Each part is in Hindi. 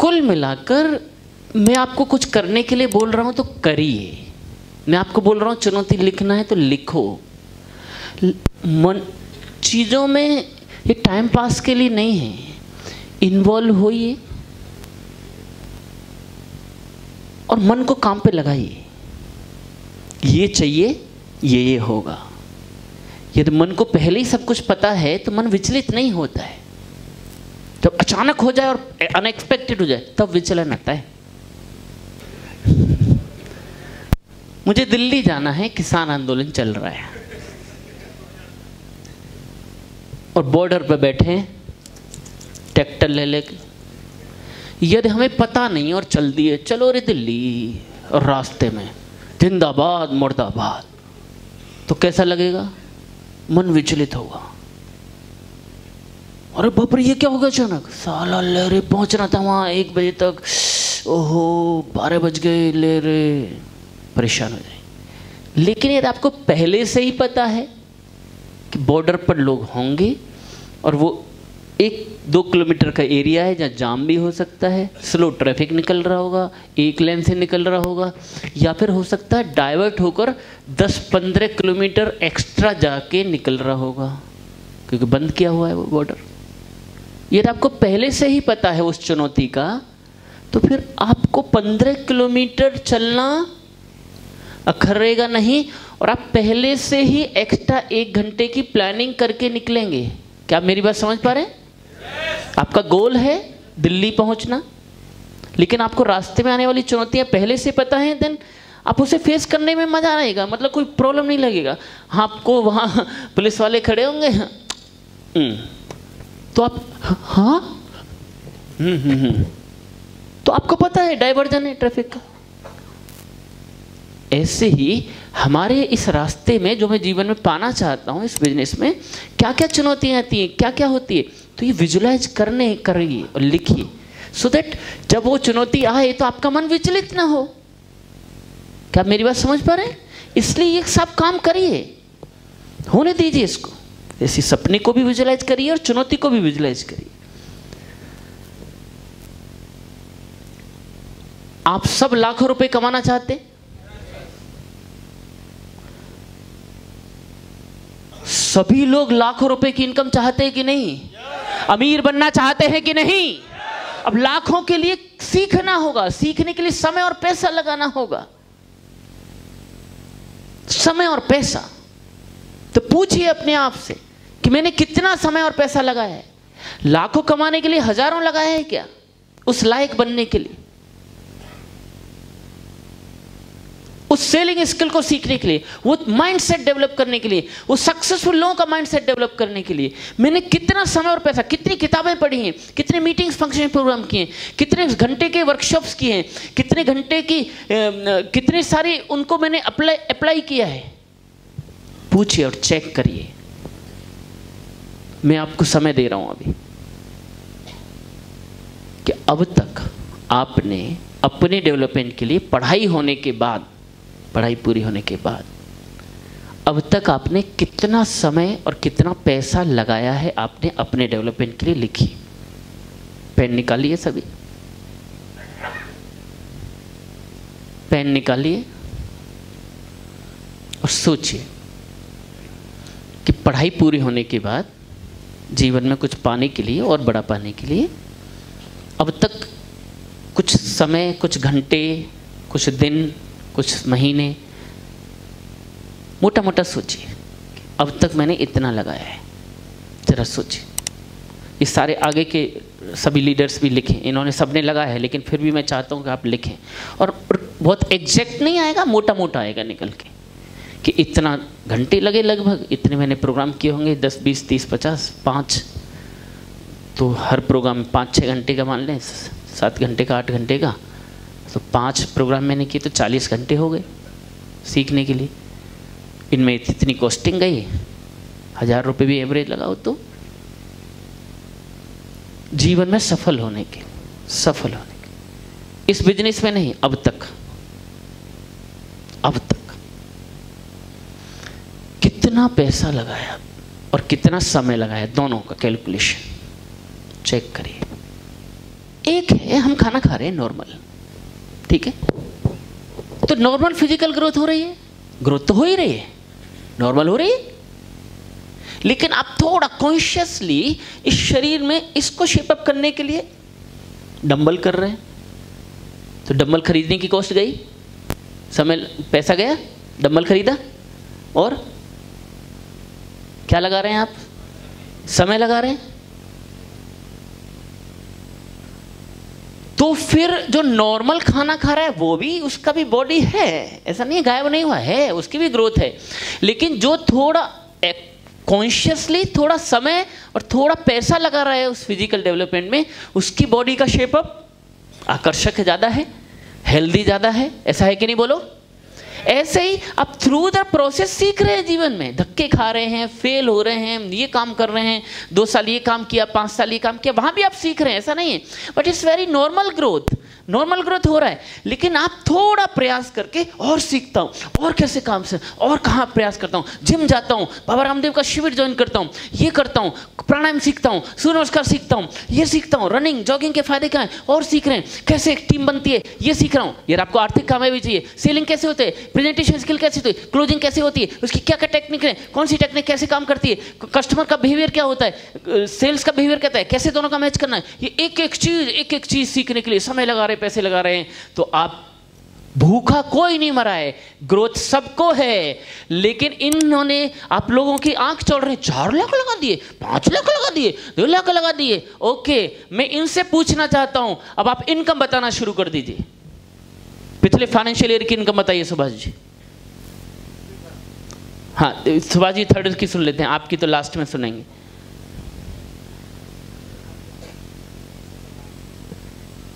कुल मिलाकर मैं आपको कुछ करने के लिए बोल रहा हूं तो करिए। मैं आपको बोल रहा हूं चुनौती लिखना है तो लिखो। मन चीज़ों में ये टाइम पास के लिए नहीं है, इन्वॉल्व होइए और मन को काम पे लगाइए। ये चाहिए, ये होगा। यदि मन को पहले ही सब कुछ पता है तो मन विचलित नहीं होता है। जब अचानक हो जाए और अनएक्सपेक्टेड हो जाए तब विचलन आता है। मुझे दिल्ली जाना है, किसान आंदोलन चल रहा है और बॉर्डर पे बैठे हैं ट्रैक्टर ले लेके। यदि हमें पता नहीं और चल दिए चलो रे दिल्ली और रास्ते में जिंदाबाद मुर्दाबाद, तो कैसा लगेगा? मन विचलित होगा। अरे बाप रे, ये क्या होगा अचानक? साला ले रे, पहुंचना था वहां 1 बजे तक, ओहो 12 बज गए, ले रे, परेशान हो जाए। लेकिन यदि आपको पहले से ही पता है कि बॉर्डर पर लोग होंगे और वो 1-2 किलोमीटर का एरिया है जहाँ जाम भी हो सकता है, स्लो ट्रैफिक निकल रहा होगा, एक लेन से निकल रहा होगा, या फिर हो सकता है डाइवर्ट होकर 10-15 किलोमीटर एक्स्ट्रा जाके निकल रहा होगा क्योंकि बंद किया हुआ है वो बॉर्डर। यदि आपको पहले से ही पता है उस चुनौती का, तो फिर आपको 15 किलोमीटर चलना अखरेगा नहीं और आप पहले से ही एक्स्ट्रा 1 घंटे की प्लानिंग करके निकलेंगे। क्या आप मेरी बात समझ पा रहे हैं? आपका गोल है दिल्ली पहुंचना, लेकिन आपको रास्ते में आने वाली चुनौतियां पहले से पता है, देन आप उसे फेस करने में मजा आएगा, मतलब कोई प्रॉब्लम नहीं लगेगा। हाँ, आपको वहां पुलिस वाले खड़े होंगे, तो आप हाँ तो आपको पता है डाइवर्जन है ट्रैफिक का। ऐसे ही हमारे इस रास्ते में जो मैं जीवन में पाना चाहता हूँ, इस बिजनेस में क्या क्या चुनौतियाँ आती हैं, क्या क्या होती है, तो ये विजुलाइज करिए और लिखिए, सो दैट जब वो चुनौती आए तो आपका मन विचलित ना हो। क्या आप मेरी बात समझ पा रहे हैं? इसलिए ये सब काम करिए, होने दीजिए इसको। ऐसी सपने को भी विजुलाइज करिए और चुनौती को भी विजुलाइज करिए। आप सब लाखों रुपए कमाना चाहते हैं? सभी लोग लाखों रुपए की इनकम चाहते हैं कि नहीं? अमीर बनना चाहते हैं कि नहीं? अब लाखों के लिए सीखना होगा, सीखने के लिए समय और पैसा लगाना होगा, समय और पैसा। तो पूछिए अपने आप से कि मैंने कितना समय और पैसा लगाया है? लाखों कमाने के लिए हजारों लगाया है क्या उस लायक बनने के लिए, उस सेलिंग स्किल को सीखने के लिए, वो माइंडसेट डेवलप करने के लिए, वो सक्सेसफुल लोगों का माइंडसेट डेवलप करने के लिए मैंने कितना समय और पैसा, कितनी किताबें पढ़ी हैं, कितने मीटिंग्स फंक्शन प्रोग्राम किए हैं, कितने घंटे के वर्कशॉप्स किए हैं, कितने घंटे की कितने सारी उनको मैंने अप्लाई किया है। पूछिए और चेक करिए। मैं आपको समय दे रहा हूं अभी कि अब तक आपने अपने डेवलपमेंट के लिए पढ़ाई पूरी होने के बाद अब तक आपने कितना समय और कितना पैसा लगाया है आपने अपने डेवलपमेंट के लिए? लिखिए, पेन निकालिए, सभी पेन निकालिए और सोचिए कि पढ़ाई पूरी होने के बाद जीवन में कुछ पाने के लिए और बड़ा पाने के लिए अब तक कुछ समय, कुछ घंटे, कुछ दिन, कुछ महीने, मोटा मोटा सोचिए अब तक मैंने इतना लगाया है। जरा सोचिए। ये सारे आगे के सभी लीडर्स भी लिखें, इन्होंने सबने लगाया है, लेकिन फिर भी मैं चाहता हूँ कि आप लिखें। और बहुत एग्जैक्ट नहीं आएगा, मोटा मोटा आएगा निकल के कि इतना घंटे लगे, लगभग इतने मैंने प्रोग्राम किए होंगे, 10, 20, 30, 50, 5, तो हर प्रोग्राम 5-6 घंटे का मान लें, 7 घंटे का, 8 घंटे का, तो 5 प्रोग्राम मैंने किए तो 40 घंटे हो गए सीखने के लिए। इनमें इतनी कॉस्टिंग गई, 1000 रुपये भी एवरेज लगाओ तो जीवन में सफल होने के इस बिजनेस में नहीं, अब तक कितना पैसा लगाया और कितना समय लगाया, दोनों का कैलकुलेशन चेक करिए। एक है है, हम खाना खा रहे हैं नॉर्मल, ठीक है, तो नॉर्मल फिजिकल ग्रोथ हो रही है, ग्रोथ तो हो ही रही है, नॉर्मल हो रही है। लेकिन आप थोड़ा कॉन्शियसली इस शरीर में इसको शेपअप करने के लिए डंबल कर रहे हैं, तो डंबल खरीदने की कॉस्ट गई, समय पैसा गया, डंबल खरीदा, और क्या लगा रहे हैं आप, समय लगा रहे हैं। तो फिर जो नॉर्मल खाना खा रहा है वो भी, उसका भी बॉडी है, ऐसा नहीं है गायब नहीं हुआ है, उसकी भी ग्रोथ है। लेकिन जो थोड़ा कॉन्शियसली थोड़ा समय और थोड़ा पैसा लगा रहा है उस फिजिकल डेवलपमेंट में, उसकी बॉडी का शेपअप आकर्षक ज़्यादा है, हेल्दी ज़्यादा है। ऐसा है कि नहीं, बोलो। ऐसे ही आप थ्रू द प्रोसेस सीख रहे हैं जीवन में, धक्के खा रहे हैं, फेल हो रहे हैं, ये काम कर रहे हैं, 2 साल ये काम किया, 5 साल ये काम किया, वहां भी आप सीख रहे हैं, ऐसा नहीं है। But it's very normal growth, normal growth हो रहा है। लेकिन आप थोड़ा प्रयास करके और सीखता हूँ, और कैसे काम से, और कहाँ प्रयास करता हूँ, जिम जाता हूँ, बाबा रामदेव का शिविर ज्वाइन करता हूँ, ये करता हूँ, प्राणायाम सीखता हूँ, सूर्य नमस्कार सीखता हूँ, ये सीखता हूँ, रनिंग जॉगिंग के फायदे क्या हैं, और सीख रहे हैं, कैसे एक टीम बनती है, ये सीख रहा हूँ। यार आपको आर्थिक कामयाबी चाहिए, सेलिंग कैसे होते हैं, प्रेजेंटेशन स्किल कैसे होती है, क्लोजिंग कैसे होती है, उसकी क्या क्या टेक्निक है, कौन सी टेक्निक कैसे काम करती है, कस्टमर का बिहेवियर क्या होता है, सेल्स का बिहेवियर क्या है, कैसे दोनों का मैच करना है, ये एक एक चीज सीखने के लिए समय लगा रहे, पैसे लगा रहे हैं। तो आप, भूखा कोई नहीं मरा है, ग्रोथ सबको है। लेकिन इन्होंने आप लोगों की आंख चढ़ रही, 4 लाख लगा दिए, 5 लाख लगा दिए, 2 लाख लगा दिए। ओके, मैं इनसे पूछना चाहता हूं, अब आप इनकम बताना शुरू कर दीजिए। पिछले फाइनेंशियल ईयर की इनकम बताइए सुभाष जी। हाँ सुभाष जी, थर्ड की सुन लेते हैं, आपकी तो लास्ट में सुनेंगे।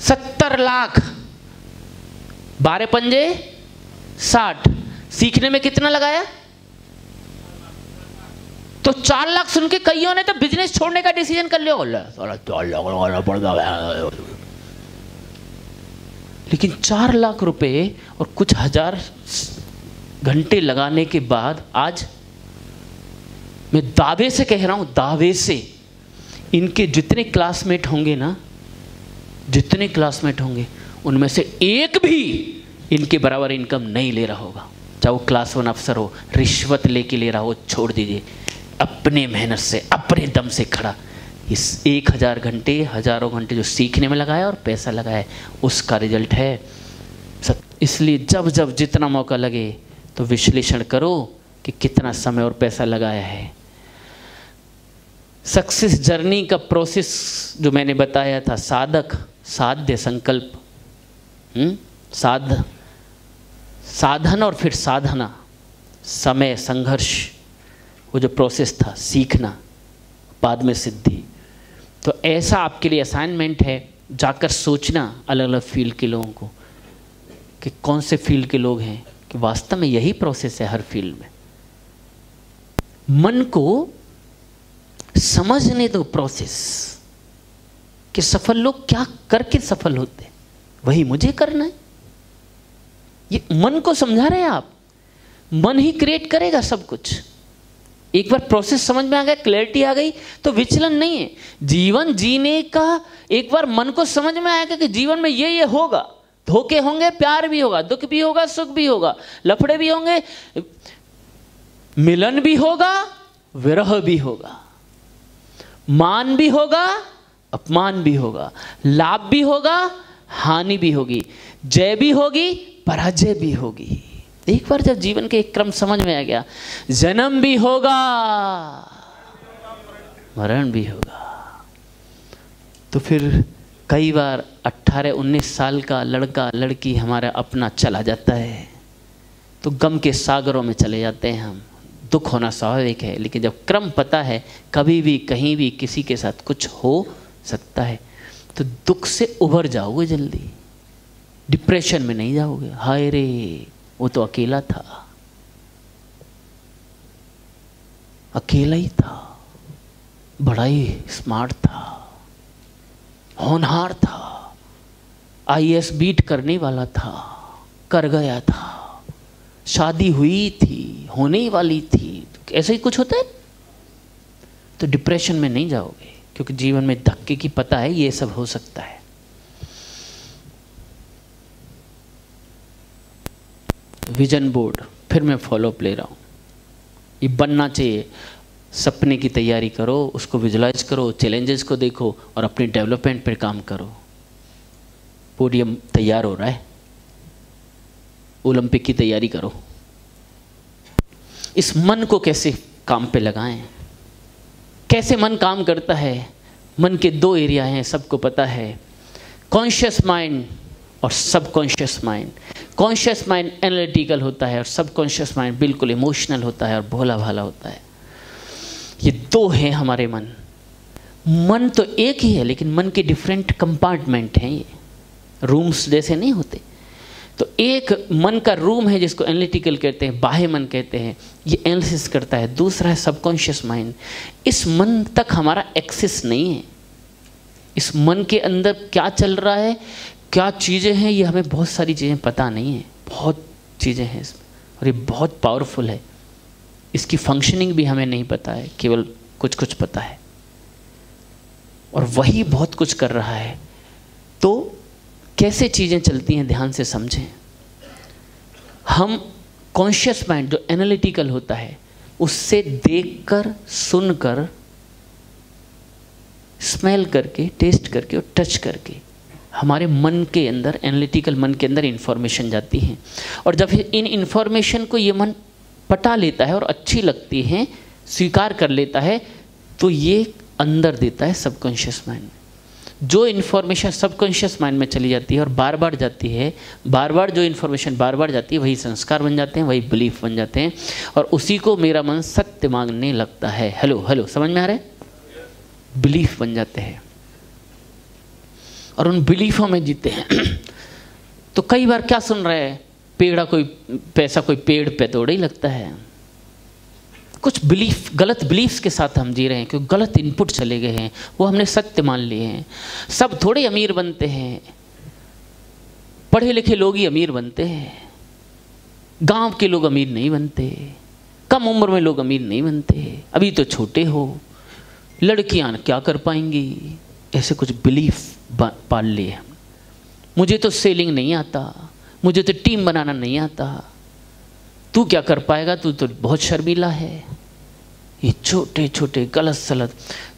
70 लाख, 12 पंजे 60, सीखने में कितना लगाया? तो 4 लाख सुन के कईयों ने तो बिजनेस छोड़ने का डिसीजन कर लिया। लेकिन 4 लाख रुपए और कुछ हजार घंटे लगाने के बाद आज मैं दावे से कह रहा हूं, दावे से, इनके जितने क्लासमेट होंगे ना, जितने क्लासमेट होंगे, उनमें से एक भी इनके बराबर इनकम नहीं ले रहा होगा। चाहे वो क्लास 1 अफसर हो, रिश्वत लेके ले रहा हो, छोड़ दीजिए, अपने मेहनत से, अपने दम से खड़ा, इस 1000 घंटे, हजारों घंटे जो सीखने में लगाया और पैसा लगाया, उसका रिजल्ट है। इसलिए जब जब जितना मौका लगे तो विश्लेषण करो कि कितना समय और पैसा लगाया है। सक्सेस जर्नी का प्रोसेस जो मैंने बताया था, साधक, साध्य, संकल्प, साधन और फिर साधना, समय, संघर्ष, वो जो प्रोसेस था, सीखना, बाद में सिद्धि। तो ऐसा आपके लिए असाइनमेंट है, जाकर सोचना अलग अलग फील्ड के लोगों को कि कौन से फील्ड के लोग हैं, कि वास्तव में यही प्रोसेस है हर फील्ड में। मन को समझने दो प्रोसेस, कि सफल लोग क्या करके सफल होते हैं, वही मुझे करना है। ये मन को समझा रहे हैं आप, मन ही क्रिएट करेगा सब कुछ। एक बार प्रोसेस समझ में आ गया, क्लैरिटी आ गई, तो विचलन नहीं है। जीवन जीने का एक बार मन को समझ में आएगा कि जीवन में ये होगा, धोखे होंगे, प्यार भी होगा, दुख भी होगा, सुख भी होगा, लफड़े भी होंगे, मिलन भी होगा, विरह भी होगा, मान भी होगा, अपमान भी होगा, लाभ भी होगा, हानि भी होगी, जय भी होगी, पराजय भी होगी। एक बार जब जीवन के एक क्रम समझ में आ गया, जन्म भी होगा, मरण भी होगा, तो फिर कई बार 18-19 साल का लड़का लड़की हमारा अपना चला जाता है, तो गम के सागरों में चले जाते हैं हम। दुख होना स्वाभाविक है, लेकिन जब क्रम पता है, कभी भी कहीं भी किसी के साथ कुछ हो सकता है, तो दुख से उभर जाओगे जल्दी, डिप्रेशन में नहीं जाओगे। हाय रे, वो तो अकेला था, अकेला ही था, बड़ा ही स्मार्ट था, होनहार था, IAS बीट करने वाला था, कर गया था, शादी हुई थी, होने ही वाली थी, ऐसा ही कुछ होता है। तो डिप्रेशन में नहीं जाओगे, क्योंकि जीवन में धक्के की पता है ये सब हो सकता है। विजन बोर्ड, फिर मैं फॉलोअप ले रहा हूँ। ये बनना चाहिए। सपने की तैयारी करो, उसको विजुलाइज करो, चैलेंजेस को देखो और अपनी डेवलपमेंट पर काम करो। पोडियम तैयार हो रहा है, ओलंपिक की तैयारी करो। इस मन को कैसे काम पे लगाएं, कैसे मन काम करता है? मन के दो एरिया हैं, सबको पता है, कॉन्शियस माइंड और subconscious mind. Conscious mind analytical होता है और सबकॉन्शियस माइंड बिल्कुल इमोशनल होता है और भोला भाला होता है। ये दो हैं हमारे मन। मन तो एक ही है लेकिन मन के डिफरेंट कंपार्टमेंट हैं, ये रूम्स जैसे नहीं होते। तो एक मन का रूम है जिसको एनालिटिकल कहते हैं, बाह्य मन कहते हैं, ये एनालिसिस करता है। दूसरा है सबकॉन्शियस माइंड। इस मन तक हमारा एक्सेस नहीं है। इस मन के अंदर क्या चल रहा है, क्या चीज़ें हैं, ये हमें बहुत सारी चीज़ें पता नहीं है। बहुत चीज़ें हैं इसमें और ये बहुत पावरफुल है। इसकी फंक्शनिंग भी हमें नहीं पता है, केवल कुछ कुछ पता है और वही बहुत कुछ कर रहा है। तो कैसे चीज़ें चलती हैं ध्यान से समझें। हम कॉन्शियस माइंड जो एनालिटिकल होता है उससे देखकर, सुनकर, स्मेल करके, टेस्ट करके और टच करके हमारे मन के अंदर, एनालिटिकल मन के अंदर इंफॉर्मेशन जाती है। और जब इन इंफॉर्मेशन को ये मन पटा लेता है और अच्छी लगती है, स्वीकार कर लेता है, तो ये अंदर देता है सबकॉन्शियस माइंड। जो इन्फॉर्मेशन सबकॉन्शियस माइंड में चली जाती है और बार बार जाती है, बार बार जो इन्फॉर्मेशन बार बार जाती है वही संस्कार बन जाते हैं, वही बिलीफ बन जाते हैं और उसी को मेरा मन सत्य मांगने लगता है। हेलो हेलो, समझ में आ रहा है? बिलीफ बन जाते हैं और उन बिलीफों में जीते हैं। तो कई बार क्या सुन रहे हैं, पेड़ा कोई पैसा कोई पेड़ पे तोड़ ही लगता है। कुछ बिलीफ, गलत बिलीफ्स के साथ हम जी रहे हैं क्योंकि गलत इनपुट चले गए हैं, वो हमने सत्य मान लिए हैं। सब थोड़े अमीर बनते हैं, पढ़े लिखे लोग ही अमीर बनते हैं। गांव के लोग अमीर नहीं बनते, कम उम्र में लोग अमीर नहीं बनते। अभी तो छोटे हो, लड़कियां क्या कर पाएंगी, ऐसे कुछ बिलीफ पाल लिए हम। मुझे तो सेलिंग नहीं आता, मुझे तो टीम बनाना नहीं आता, तू क्या कर पाएगा, तू तो बहुत शर्मीला है। ये छोटे छोटे गलत सलत,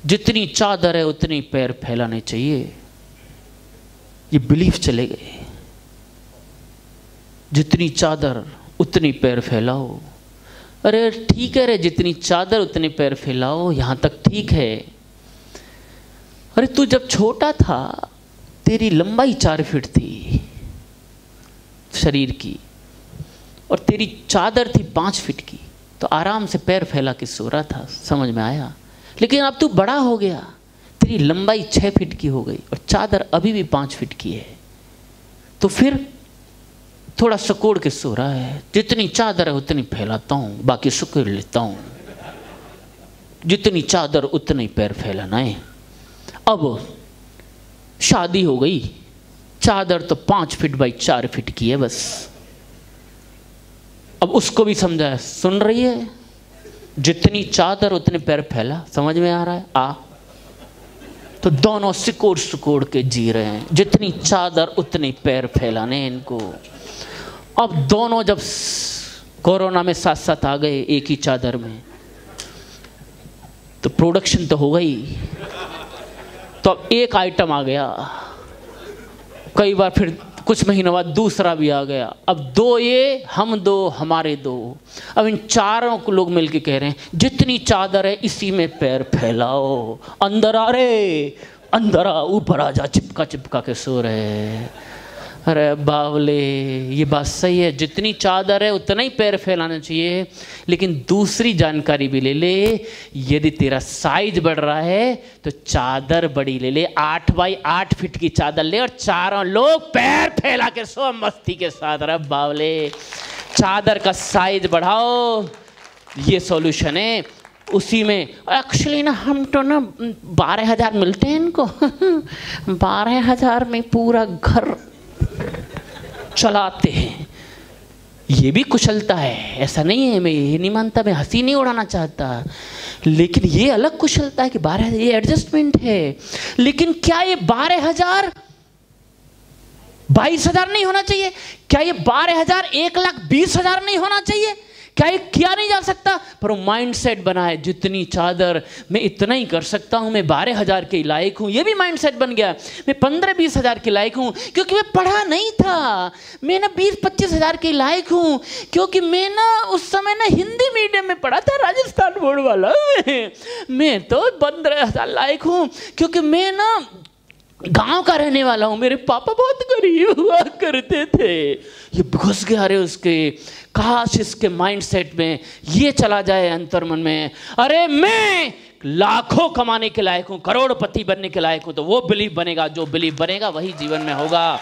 जितनी चादर है उतनी पैर फैलाने चाहिए, ये बिलीफ चले गए। जितनी चादर उतनी पैर फैलाओ। अरे ठीक है रे, जितनी चादर उतने पैर फैलाओ, यहां तक ठीक है। अरे तू जब छोटा था तेरी लंबाई 4 फीट थी शरीर की और तेरी चादर थी 5 फीट की, तो आराम से पैर फैला के सो रहा था, समझ में आया। लेकिन अब तू बड़ा हो गया, तेरी लंबाई 6 फीट की हो गई और चादर अभी भी 5 फीट की है, तो फिर थोड़ा सकोड़ के सो रहा है। जितनी चादर है उतनी फैलाता हूँ, बाकी सकोड़ लेता हूँ। जितनी चादर उतनी पैर फैलाना है। अब शादी हो गई, चादर तो 5 फीट बाई 4 फीट की है बस। अब उसको भी समझाया, सुन रही है, जितनी चादर उतने पैर फैला, समझ में आ रहा है? आ तो दोनों सिकोड़ सिकोड़ के जी रहे हैं, जितनी चादर उतने पैर फैलाने इनको। अब दोनों जब कोरोना में साथ साथ आ गए एक ही चादर में, तो प्रोडक्शन तो हो गई। तो अब एक आइटम आ गया, कई बार फिर कुछ महीनों बाद दूसरा भी आ गया। अब 2 ये, हम 2, हमारे 2। अब इन चारों को लोग मिलके कह रहे हैं, जितनी चादर है इसी में पैर फैलाओ। अंदर आ रे, अंदर आ, ऊपर आ जा, चिपका चिपका के सो रहे। अरे बावले, ये बात सही है, जितनी चादर है उतना ही पैर फैलाना चाहिए, लेकिन दूसरी जानकारी भी ले ले। यदि तेरा साइज बढ़ रहा है तो चादर बड़ी ले ले, 8 बाई 8 फीट की चादर ले और चारों लोग पैर फैला के सो मस्ती के साथ। अरे बावले, चादर का साइज बढ़ाओ, ये सॉल्यूशन है। उसी में एक्चुअली ना, हम तो ना 12,000 मिलते हैं इनको 12,000 में पूरा घर चलाते हैं। ये भी कुशलता है, ऐसा नहीं है, मैं ये नहीं मानता, मैं हंसी नहीं उड़ाना चाहता, लेकिन ये अलग कुशलता है कि 12,000 ये एडजस्टमेंट है। लेकिन क्या ये 12,000 22,000 नहीं होना चाहिए? क्या ये 12,000, 1,20,000 नहीं होना चाहिए? क्या ये किया नहीं जा सकता? पर वो माइंडसेट बनाए, जितनी चादर मैं इतना ही कर सकता हूं, मैं 12,000 के लायक हूं, ये भी माइंडसेट बन गया। मैं 15-20,000 के लायक हूं क्योंकि मैं पढ़ा नहीं था। मैं ना 20-25,000 के लायक हूं क्योंकि मैं ना उस समय ना हिंदी मीडियम में पढ़ा था, राजस्थान बोर्ड वाला। मैं तो 15,000 लायक हूं क्योंकि मैं ना गांव का रहने वाला हूं, मेरे पापा बहुत गरीब हुआ करते थे। ये घुस गया रे उसके। काश इसके माइंडसेट में ये चला जाए अंतर्मन में, अरे मैं लाखों कमाने के लायक हूं, करोड़पति बनने के लायक हूं। तो वो बिलीव बनेगा, जो बिलीव बनेगा वही जीवन में होगा।